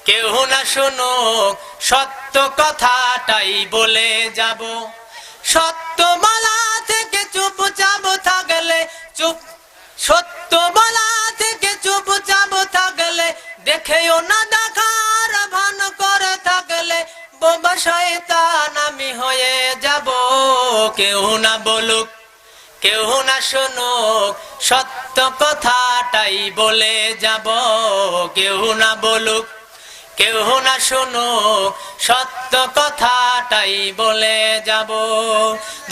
কেউ না শুনুক, সত্য কথাটাই বলে যাব। সত্য বলা থেকে চুপচাপ থাকলে সত্য বলা থেকে চুপচাপ থাকলে, দেখেও না দেখার ভান করে থাকলে, বোবা শয়তান আমি হয়ে যাব। কেউ না বলুক, কেউ না শুনুক, সত্য কথাটাই বলে যাব। কেউ না বলুক, কেউ না শুনুক, সত্য কথাটাই বলে যাব।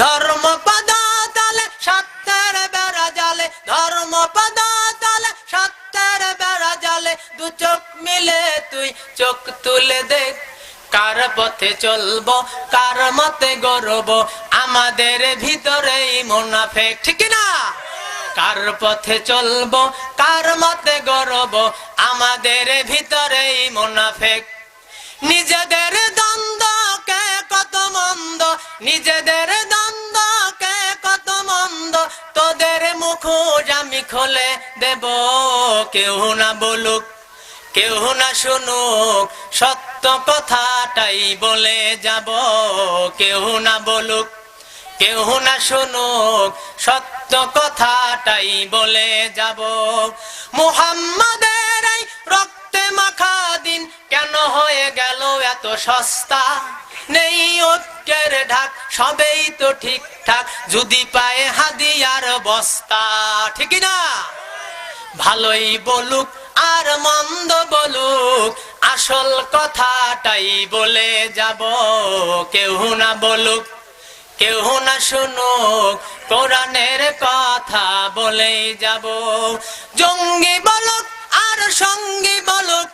ধর্ম পদাতলে সত্যের বেড়া জালে, ধর্ম পদাতলে সত্যের বেড়া জালে, দু চোখ মিলে তুই চোখ তুলে দেখ। কার পথে চলবো, কার মতে গড়ব, আমাদের ভিতরেই মুনাফিক, ঠিক না? কার পথে চলবো, কার মতে গড়ব, আমাদের ভিতরেই মুনাফিক। নিজেদের দ্বন্দ্ব কে কত মন্দ, নিজেদের দ্বন্দ্ব কে কত মন্দ, তোদের মুখোশ আমি খুলে দেব। কেউ না বলুক, কেউ না শুনুক, সত্য কথাটাই বলে যাব। কেউ না বলুক, কেউ না শুনুক, সত্য কথাটাই বলে যাব। মুহাম্মাদের এই রক্তে মাখা দিন কেন হয়ে গেল এত সস্তা? নেই ঐক্যের ঢাক, সবেই তো ঠিকঠাক, যদি পায় হাদিয়ার বস্তা, ঠিক না? ভালোই বলুক আর মন্দ বলুক, আসল কথাটাই বলে যাব। কেউ না বলুক, কেউ না শুনুক, কোরআনের কথা বলেই যাব। জঙ্গি বলুক আর সঙ্গী বলুক,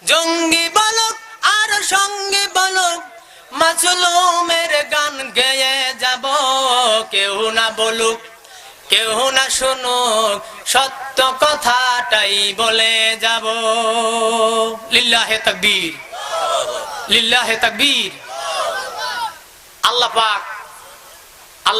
জঙ্গি বলুক আর সঙ্গী বলুক, মাজলুমের গান গেয়ে যাব। কেউ না বলুক, কেউ না শুনুক, সত্য কথাটাই বলে যাব। লিল্লাহে তাকবীর, লিল্লাহে তাকবীর। আল্লাহ পাক